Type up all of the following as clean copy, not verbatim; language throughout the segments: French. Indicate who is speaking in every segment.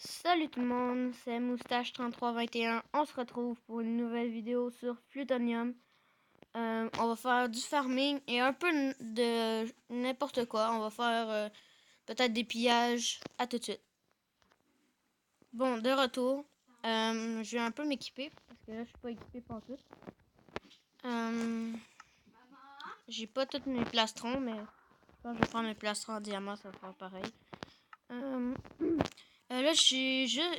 Speaker 1: Salut tout le monde, c'est Moustache3321. On se retrouve pour une nouvelle vidéo sur Plutonium. On va faire du farming et un peu de n'importe quoi. On va faire peut-être des pillages. À tout de suite. Bon, de retour. Je vais un peu m'équiper parce que là je suis pas équipé pantoute. J'ai pas tous mes plastrons, mais je pense que je vais prendre mes plastrons en diamant, ça va faire pareil. Là,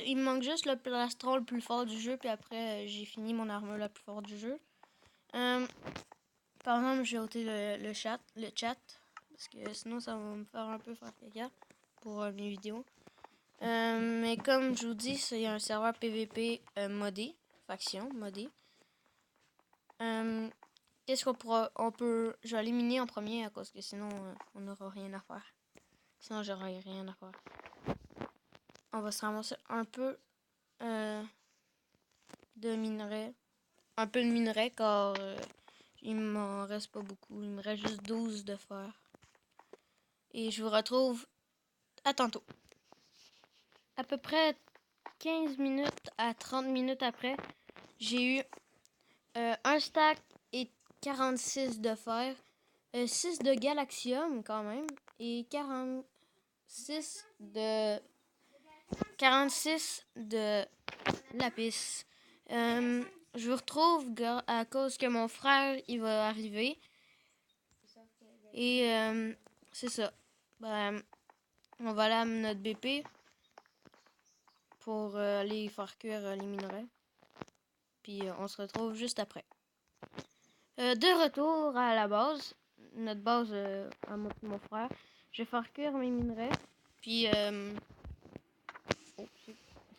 Speaker 1: il me manque juste le plastron le plus fort du jeu, puis après, j'ai fini mon armure la plus forte du jeu. Par exemple, j'ai ôté le chat, parce que sinon, ça va me faire un peu faire caca pour mes vidéos. Mais comme je vous dis, c'est un serveur PVP modé, faction modé. Qu'est-ce qu'on pourra, je vais éliminer en premier à cause que sinon, on n'aura rien à faire. Sinon, j'aurai rien à faire. On va se ramasser un peu de minerais. Un peu de minerais car il m'en reste pas beaucoup. Il me reste juste 12 de fer. Et je vous retrouve à tantôt. À peu près 15 minutes à 30 minutes après, j'ai eu un stack et 46 de fer. 6 de galaxium quand même. Et 46 de lapis. Je vous retrouve à cause que mon frère il va arriver. Et c'est ça. Ben, on va aller à notre BP pour aller faire cuire les minerais. Puis on se retrouve juste après. De retour à la base, notre base à mon frère. Je vais faire cuire mes minerais. Puis,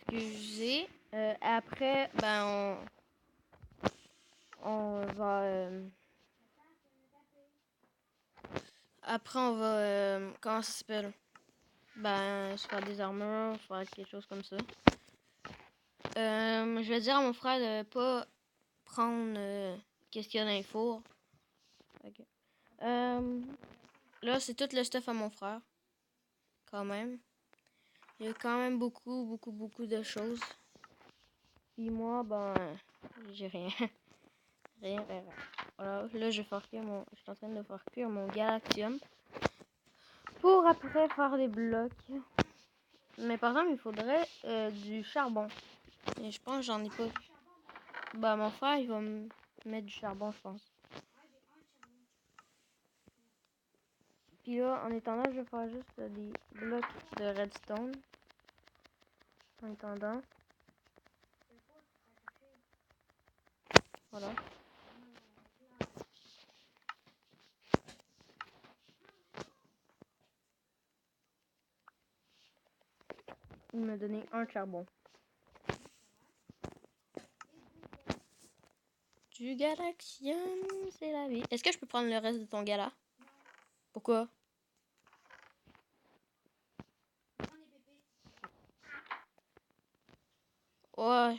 Speaker 1: excusez. Après, ben, on va... après, on va... comment ça s'appelle? Ben, se faire des armures, faire quelque chose comme ça. Je vais dire à mon frère de pas prendre qu'est-ce qu'il y a dans les fours. Okay. Là, c'est tout le stuff à mon frère. Quand même. Il y a quand même beaucoup de choses. Puis moi, ben, j'ai rien. rien. Voilà, là, je suis en train de faire cuire mon galactium. Pour après faire des blocs. Mais par exemple, il faudrait du charbon. Et je pense que j'en ai pas. Bah, mon frère, il va me mettre du charbon, je pense. Puis là, en attendant, je vais faire juste des blocs de redstone. En attendant. Voilà. Il m'a donné un charbon. Du galaxium, c'est la vie. Est-ce que je peux prendre le reste de ton gala? Pourquoi? Ouais.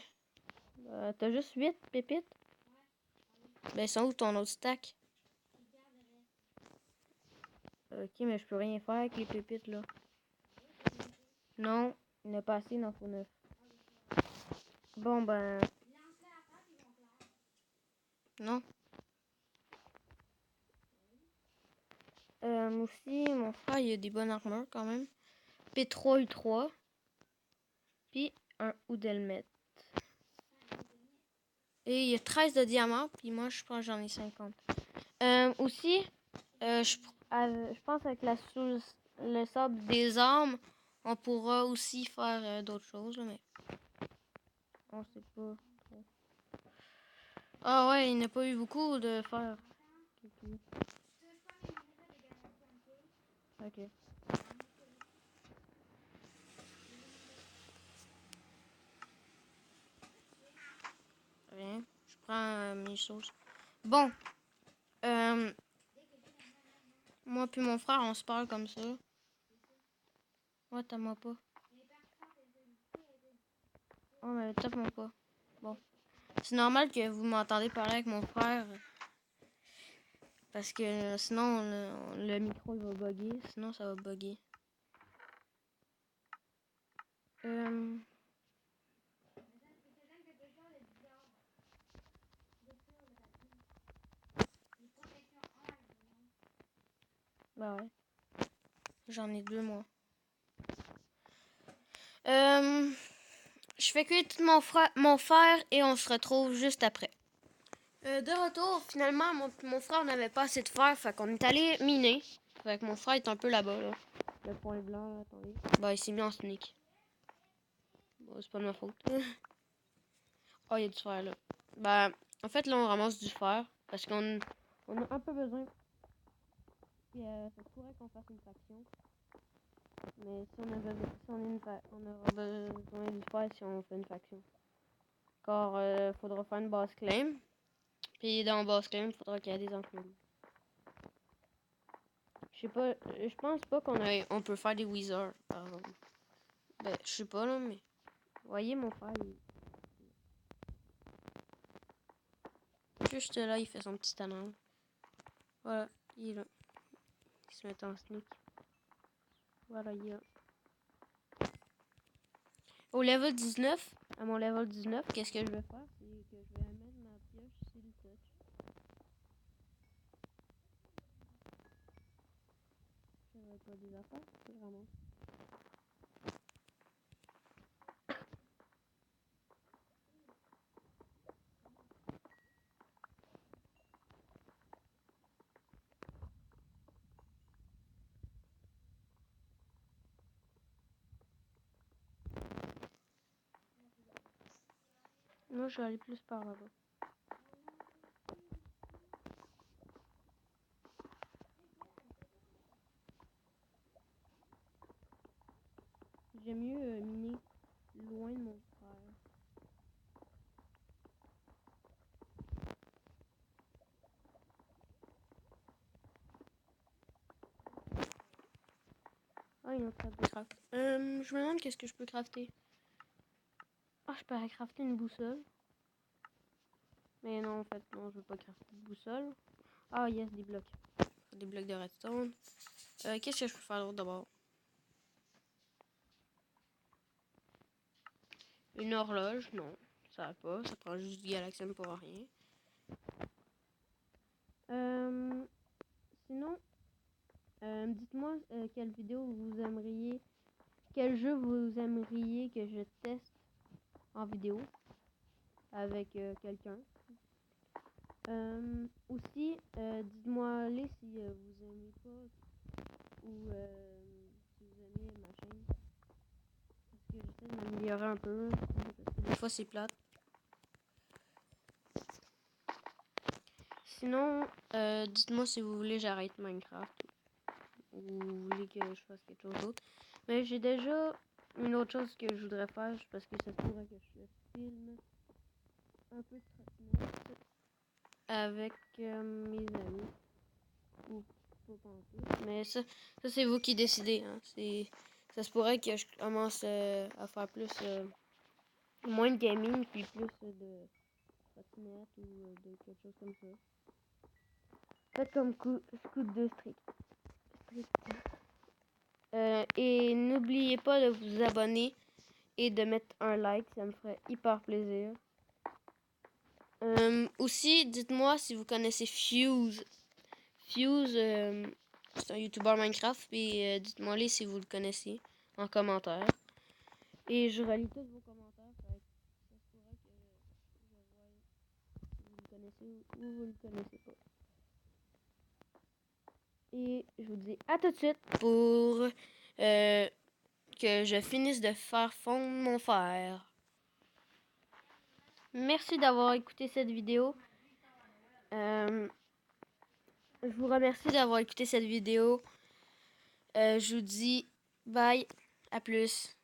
Speaker 1: T'as juste 8 pépites? Ben, ils sont où ton autre stack? Ok, mais je peux rien faire avec les pépites, là. Non, il n'y en a pas assez, il en faut 9. Bon, ben... Non. Aussi, mon frère, il a des bonnes armures, quand même. P3, U3. Puis un Oudelmet. Et il y a 13 de diamants, puis moi, je pense que j'en ai 50. Aussi, je pense avec le sable des armes, on pourra aussi faire d'autres choses, mais on sait pas trop. Ah ouais, il n'a pas eu beaucoup de fer. Ok. Rien. Je prends mes choses. Bon. Moi puis mon frère, on se parle comme ça. Ouais, t'as-moi pas. Oh, mais tape-moi pas. Bon. C'est normal que vous m'entendez parler avec mon frère. Parce que sinon, le micro il va bugger. Sinon, ça va bugger. Bah ouais. J'en ai 2 moi. Je fais cuire tout mon fer et on se retrouve juste après. De retour, finalement, mon frère n'avait pas assez de fer, fait qu'on est allé miner. Fait que mon frère est un peu là-bas, là. Le point blanc, là, attendez. Bah, il s'est mis en sneak. Bon, c'est pas de ma faute. Oh, il y a du fer, là. Bah, en fait, là, on ramasse du fer parce qu'on a un peu besoin. Puis, ça se pourrait qu'on fasse une faction. Mais si on avait on aura besoin du fer si on fait une faction. Car faudra faire une base claim. Puis dans base claim, faudra qu'il y ait des enclumes. Je sais pas, je pense pas on peut faire des wizards, par exemple. Ben, je sais pas là, mais. Vous voyez mon frère, juste là, il fait son petit tannin. Voilà, il est là. Il se met en sneak. Voilà, il est là. Au level 19, à mon level 19, qu'est-ce que je vais faire? C'est que je vais mettre ma pioche sur le touch. Je vais pas des affaires, c'est vraiment. Moi, je vais aller plus par là-bas. J'aime mieux miner loin de mon frère. Ah, il y a un trap de craft. Je me demande qu'est-ce que je peux crafter. Ah, je peux crafter une boussole. Mais non, en fait, non, je veux pas crafter de boussole. Ah, yes, des blocs. Des blocs de redstone. Qu'est-ce que je peux faire d'autre d'abord? Une horloge, non. Ça va pas. Ça prend juste du galaxium pour rien. Sinon, dites-moi quelle vidéo vous aimeriez. Quel jeu vous aimeriez que je teste en vidéo avec quelqu'un. Aussi, dites-moi les si vous aimez pas ou si vous aimez ma chaîne. Parce que j'essaie de m'améliorer un peu. Parce que des fois c'est plate. Sinon, dites-moi si vous voulez j'arrête Minecraft ou vous voulez que je fasse quelque chose d'autre. Mais j'ai déjà une autre chose que je voudrais faire parce que ça se pourrait que je filme un peu de trottinette avec mes amis. Ou pas pantoute. Mais ça c'est vous qui décidez. Hein. Ça se pourrait que je commence à faire plus moins de gaming puis plus de trottinette ou de quelque chose comme ça. Faites comme Scoot de Strict. Et n'oubliez pas de vous abonner et de mettre un like, ça me ferait hyper plaisir. Aussi, dites-moi si vous connaissez Fuse. Fuse, c'est un YouTuber Minecraft, et dites-moi les si vous le connaissez en commentaire. Et je relis tous vos commentaires, ça se pourrait que je vois si vous le connaissez ou vous le connaissez pas. Et je vous dis à tout de suite pour que je finisse de faire fondre mon fer. Merci d'avoir écouté cette vidéo. Je vous remercie d'avoir écouté cette vidéo. Je vous dis bye, à plus.